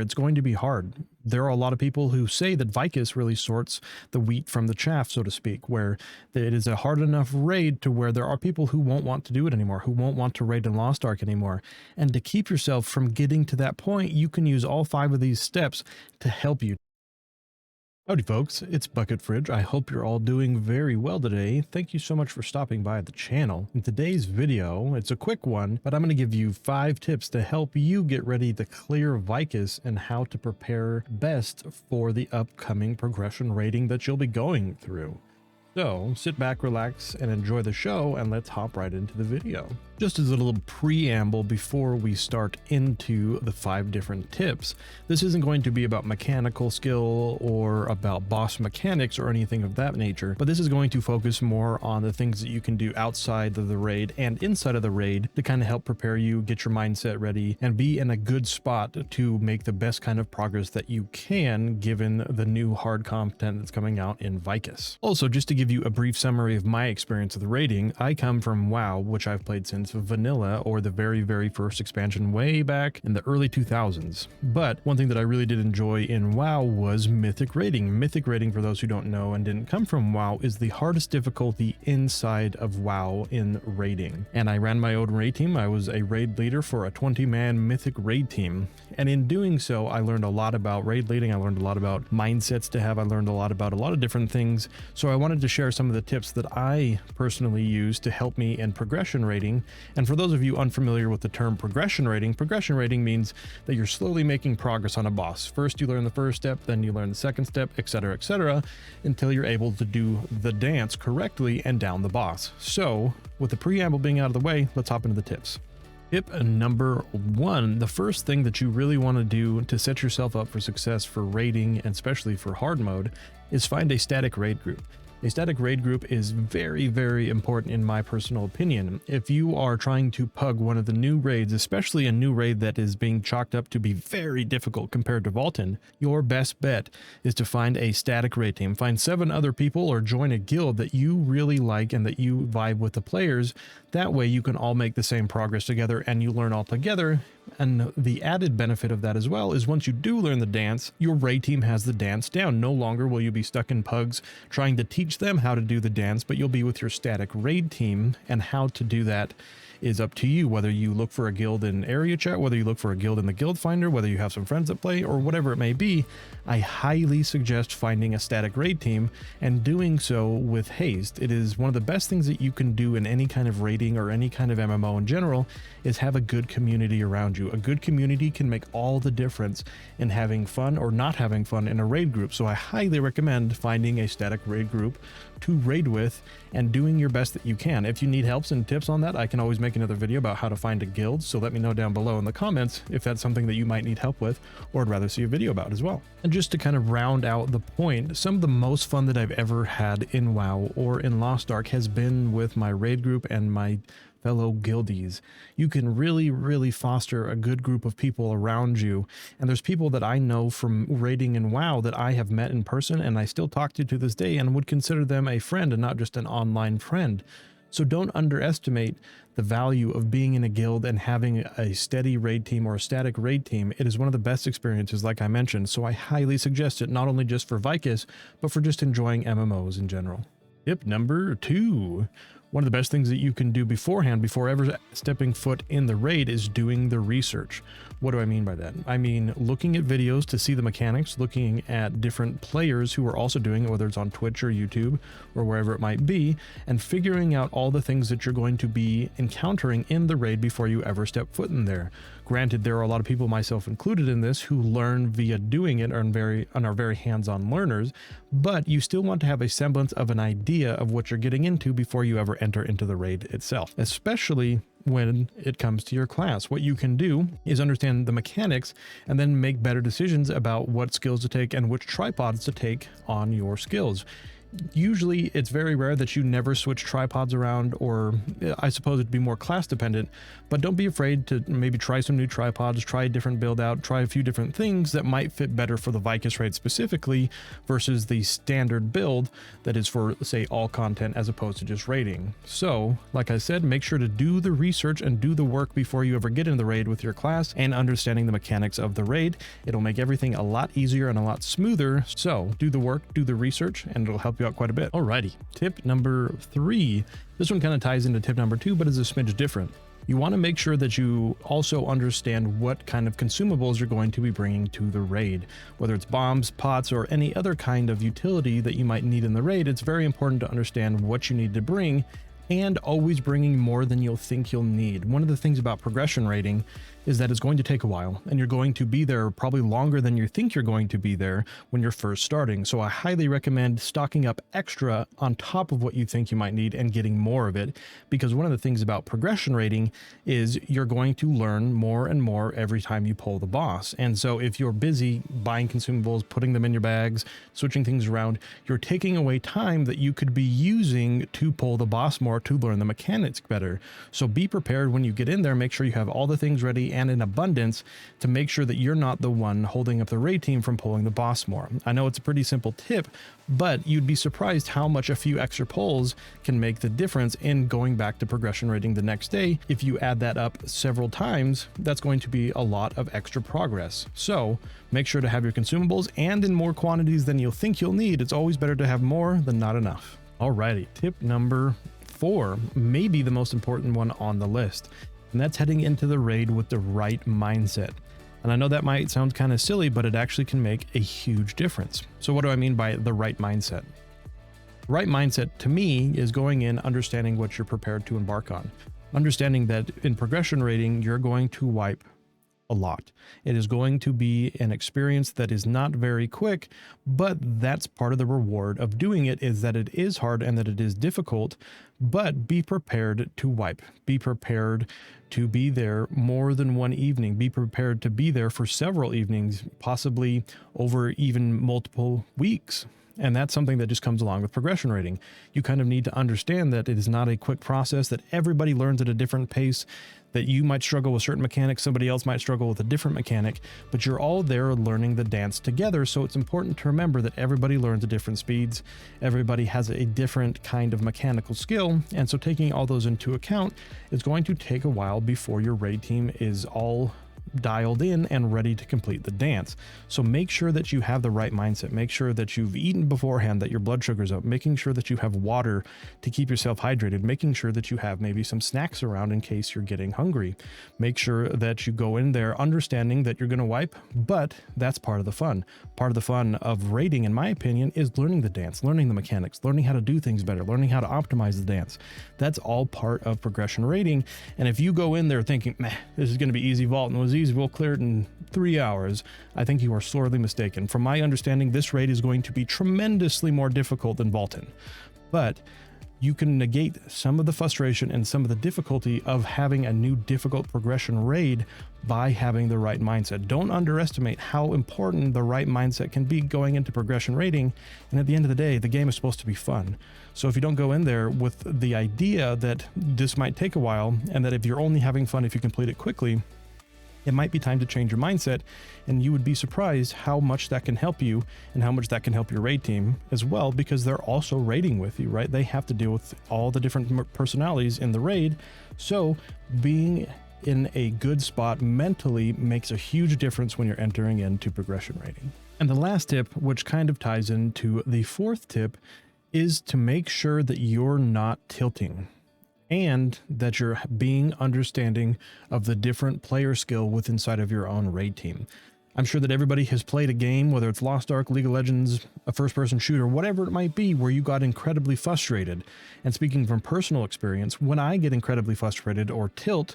it's going to be hard. There are a lot of people who say that Vykas really sorts the wheat from the chaff, so to speak, where it is a hard enough raid to where there are people who won't want to do it anymore, who won't want to raid in Lost Ark anymore. And to keep yourself from getting to that point, you can use all 5 of these steps to help you. Howdy folks, it's Bucket Fridge. I hope you're all doing very well today. Thank you so much for stopping by the channel. In today's video, it's a quick one, but I'm going to give you 5 tips to help you get ready to clear Vykas and how to prepare best for the upcoming progression rating that you'll be going through. So sit back, relax, and enjoy the show, and let's hop right into the video. Just as a little preamble before we start into the 5 different tips, this isn't going to be about mechanical skill or about boss mechanics or anything of that nature, but this is going to focus more on the things that you can do outside of the raid and inside of the raid to kind of help prepare you, get your mindset ready, and be in a good spot to make the best kind of progress that you can given the new hard content that's coming out in Vykas. Also, just to give you a brief summary of my experience of the raiding, I come from WoW, which I've played since vanilla or the very first expansion way back in the early 2000s. But one thing that I really did enjoy in WoW was mythic raiding. Mythic raiding, for those who don't know and didn't come from WoW, is the hardest difficulty inside of WoW in raiding. And I ran my own raid team. I was a raid leader for a 20-man mythic raid team. And in doing so, I learned a lot about raid leading. I learned a lot about mindsets to have. I learned a lot about a lot of different things. So I wanted to share some of the tips that I personally use to help me in progression raiding. And for those of you unfamiliar with the term progression raiding means that you're slowly making progress on a boss. First you learn the first step, then you learn the second step, etc., until you're able to do the dance correctly and down the boss. So with the preamble being out of the way, let's hop into the tips. Tip number 1, the first thing that you really want to do to set yourself up for success for raiding, and especially for hard mode, is find a static raid group. A static raid group is very important in my personal opinion. If you are trying to pug one of the new raids, especially a new raid that is being chalked up to be very difficult compared to Vaulton, your best bet is to find a static raid team. Find 7 other people or join a guild that you really like and that you vibe with the players. That way you can all make the same progress together and you learn all together. And the added benefit of that as well is once you do learn the dance, your raid team has the dance down. No longer will you be stuck in pugs trying to teach them how to do the dance, but you'll be with your static raid team, and how to do that is up to you, whether you look for a guild in area chat, whether you look for a guild in the guild finder, whether you have some friends that play, or whatever it may be. I highly suggest finding a static raid team and doing so with haste. It is one of the best things that you can do in any kind of raiding or any kind of MMO in general, is have a good community around you. A good community can make all the difference in having fun or not having fun in a raid group. So I highly recommend finding a static raid group to raid with and doing your best that you can. If you need helps and tips on that, I can always make another video about how to find a guild, so let me know down below in the comments if that's something that you might need help with or would rather see a video about as well. And just to kind of round out the point, some of the most fun that I've ever had in WoW or in Lost Ark has been with my raid group and my fellow guildies. You can really foster a good group of people around you, and there's people that I know from raiding in WoW that I have met in person and I still talk to this day and would consider them a friend and not just an online friend. So don't underestimate the value of being in a guild and having a steady raid team or a static raid team. It is one of the best experiences, like I mentioned, so I highly suggest it, not only just for Vykas, but for just enjoying MMOs in general. Tip number 2. One of the best things that you can do beforehand, before ever stepping foot in the raid, is doing the research. What do I mean by that? I mean looking at videos to see the mechanics, looking at different players who are also doing it, whether it's on Twitch or YouTube or wherever it might be, and figuring out all the things that you're going to be encountering in the raid before you ever step foot in there. Granted, there are a lot of people, myself included in this, who learn via doing it and are very hands-on learners, but you still want to have a semblance of an idea of what you're getting into before you ever enter into the raid itself, especially when it comes to your class. What you can do is understand the mechanics and then make better decisions about what skills to take and which tripods to take on your skills. Usually it's very rare that you never switch tripods around, or I suppose it'd be more class dependent, but don't be afraid to maybe try some new tripods, try a different build out, try a few different things that might fit better for the Vykas raid specifically versus the standard build that is for, say, all content as opposed to just raiding. So, like I said, make sure to do the research and do the work before you ever get into the raid with your class and understanding the mechanics of the raid. It'll make everything a lot easier and a lot smoother. So do the work, do the research, and it'll help you out quite a bit. Alrighty, tip number 3. This one kind of ties into tip number 2, but is a smidge different. You want to make sure that you also understand what kind of consumables you're going to be bringing to the raid. Whether it's bombs, pots, or any other kind of utility that you might need in the raid, it's very important to understand what you need to bring, and always bringing more than you'll think you'll need. One of the things about progression raiding is that it's going to take a while, and you're going to be there probably longer than you think you're going to be there when you're first starting. So I highly recommend stocking up extra on top of what you think you might need and getting more of it, because one of the things about progression raiding is you're going to learn more and more every time you pull the boss. And so if you're busy buying consumables, putting them in your bags, switching things around, you're taking away time that you could be using to pull the boss more, to learn the mechanics better. So be prepared when you get in there. Make sure you have all the things ready and in abundance to make sure that you're not the one holding up the raid team from pulling the boss more. I know it's a pretty simple tip, but you'd be surprised how much a few extra pulls can make the difference in going back to progression raiding the next day. If you add that up several times, that's going to be a lot of extra progress. So make sure to have your consumables, and in more quantities than you'll think you'll need. It's always better to have more than not enough. Alrighty, tip number 4, maybe the most important one on the list, and that's heading into the raid with the right mindset. And I know that might sound kind of silly, but it actually can make a huge difference. So what do I mean by the right mindset? Right mindset to me is going in understanding what you're prepared to embark on. Understanding that in progression raiding, you're going to wipe a lot. It is going to be an experience that is not very quick, but that's part of the reward of doing it, is that it is hard and that it is difficult, but be prepared to wipe. Be prepared to be there more than one evening. Be prepared to be there for several evenings, possibly over even multiple weeks. And that's something that just comes along with progression raiding. You kind of need to understand that it is not a quick process, that everybody learns at a different pace, that you might struggle with certain mechanics, somebody else might struggle with a different mechanic, but you're all there learning the dance together. So it's important to remember that everybody learns at different speeds. Everybody has a different kind of mechanical skill. And so taking all those into account, it's going to take a while before your raid team is all dialed in and ready to complete the dance. So make sure that you have the right mindset. Make sure that you've eaten beforehand, that your blood sugar's up, making sure that you have water to keep yourself hydrated, making sure that you have maybe some snacks around in case you're getting hungry. Make sure that you go in there understanding that you're going to wipe, but that's part of the fun. Part of the fun of raiding, in my opinion, is learning the dance, learning the mechanics, learning how to do things better, learning how to optimize the dance. That's all part of progression raiding. And if you go in there thinking, meh, this is going to be easy vault and was easy, we'll clear it in 3 hours, I think you are sorely mistaken. From my understanding, this raid is going to be tremendously more difficult than Vaultin, but you can negate some of the frustration and some of the difficulty of having a new difficult progression raid by having the right mindset. Don't underestimate how important the right mindset can be going into progression raiding. And at the end of the day, the game is supposed to be fun. So if you don't go in there with the idea that this might take a while, and that if you're only having fun if you complete it quickly, it might be time to change your mindset, and you would be surprised how much that can help you and how much that can help your raid team as well, because they're also raiding with you, right? They have to deal with all the different personalities in the raid. So being in a good spot mentally makes a huge difference when you're entering into progression raiding. And the last tip, which kind of ties into the 4th tip, is to make sure that you're not tilting, and that you're being understanding of the different player skill within inside of your own raid team. I'm sure that everybody has played a game, whether it's Lost Ark, League of Legends, a first-person shooter, whatever it might be, where you got incredibly frustrated. And speaking from personal experience, when I get incredibly frustrated or tilt,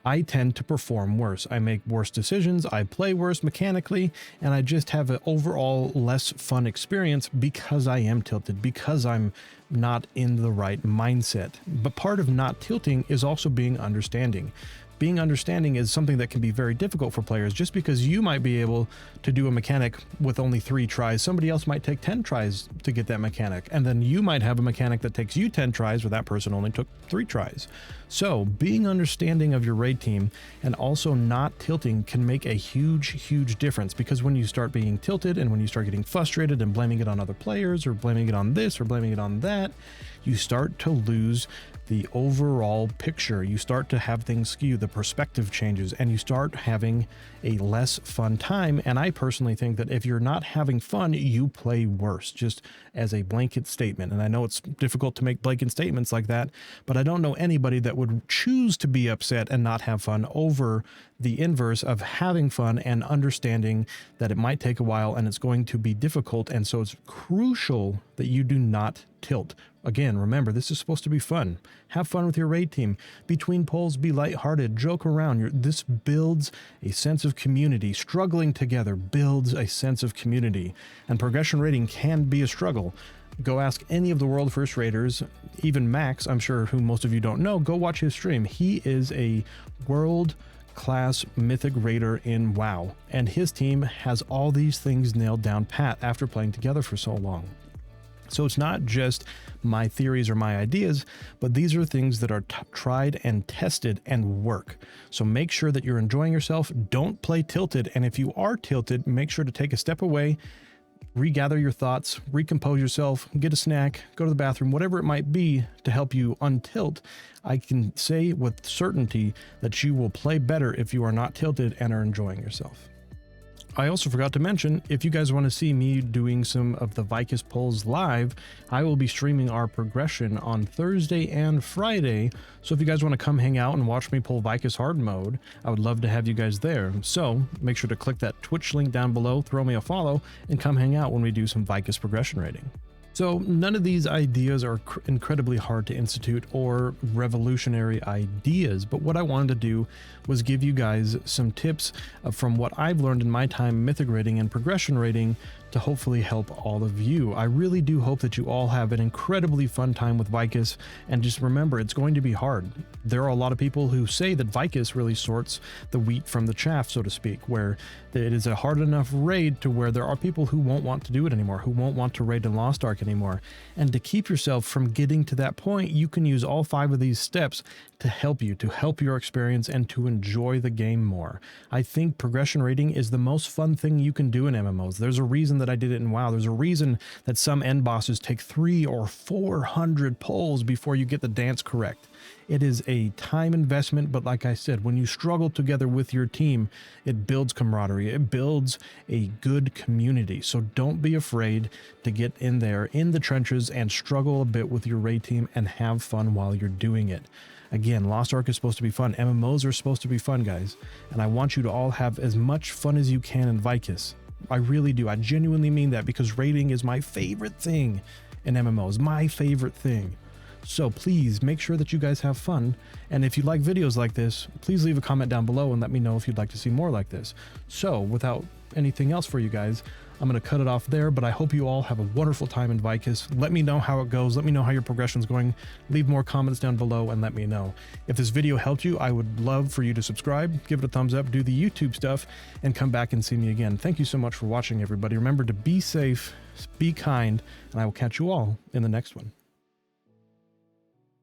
I tend to perform worse. I make worse decisions, I play worse mechanically, and I just have an overall less fun experience because I am tilted, because I'm not in the right mindset. But part of not tilting is also being understanding, being understanding is something that can be very difficult for players. Just because you might be able to do a mechanic with only 3 tries, somebody else might take 10 tries to get that mechanic, and then you might have a mechanic that takes you 10 tries where that person only took 3 tries. So being understanding of your raid team and also not tilting can make a huge difference, because when you start being tilted and when you start getting frustrated and blaming it on other players or blaming it on this or blaming it on that, you start to lose the overall picture. You start to have things skew, the perspective changes, and you start having a less fun time. And I personally think that if you're not having fun, you play worse, just as a blanket statement. And I know it's difficult to make blanket statements like that, but I don't know anybody that would choose to be upset and not have fun over the inverse of having fun and understanding that it might take a while and it's going to be difficult. And so it's crucial that you do not tilt. Again, remember, this is supposed to be fun. Have fun with your raid team. Between polls, be lighthearted, joke around. This builds a sense of community. Struggling together builds a sense of community. And progression raiding can be a struggle. Go ask any of the world first raiders, even Max, I'm sure, who most of you don't know, go watch his stream. He is a world-class mythic raider in WoW, and his team has all these things nailed down pat after playing together for so long. So it's not just my theories or my ideas, but these are things that are tried and tested and work. So make sure that you're enjoying yourself. Don't play tilted. And if you are tilted, make sure to take a step away, regather your thoughts, recompose yourself, get a snack, go to the bathroom, whatever it might be to help you untilt. I can say with certainty that you will play better if you are not tilted and are enjoying yourself. I also forgot to mention, if you guys want to see me doing some of the Vykas polls live, I will be streaming our progression on Thursday and Friday. So if you guys want to come hang out and watch me pull Vykas hard mode, I would love to have you guys there. So make sure to click that Twitch link down below, throw me a follow, and come hang out when we do some Vykas progression rating. So none of these ideas are incredibly hard to institute or revolutionary ideas, but what I wanted to do was give you guys some tips from what I've learned in my time mythic raiding and progression raiding to hopefully help all of you. I really do hope that you all have an incredibly fun time with Vykas, and just remember, it's going to be hard. There are a lot of people who say that Vykas really sorts the wheat from the chaff, so to speak, where it is a hard enough raid to where there are people who won't want to do it anymore, who won't want to raid in Lost Ark anymore. And to keep yourself from getting to that point, you can use all 5 of these steps to help you, to help your experience and to enjoy the game more. I think progression raiding is the most fun thing you can do in MMOs. There's a reason that I did it in WoW. There's a reason that some end bosses take 300 or 400 pulls before you get the dance correct. It is a time investment, but like I said, when you struggle together with your team, it builds camaraderie. It builds a good community. So don't be afraid to get in there in the trenches and struggle a bit with your raid team and have fun while you're doing it. Again, Lost Ark is supposed to be fun. MMOs are supposed to be fun, guys. And I want you to all have as much fun as you can in Vykas. I really do. I genuinely mean that, because raiding is my favorite thing in MMOs. My favorite thing. So please make sure that you guys have fun. And if you like videos like this, please leave a comment down below and let me know if you'd like to see more like this. So without anything else for you guys, I'm going to cut it off there, but I hope you all have a wonderful time in Vykas. Let me know how it goes. Let me know how your progression's going. Leave more comments down below and let me know. If this video helped you, I would love for you to subscribe, give it a thumbs up, do the YouTube stuff, and come back and see me again. Thank you so much for watching, everybody. Remember to be safe, be kind, and I will catch you all in the next one.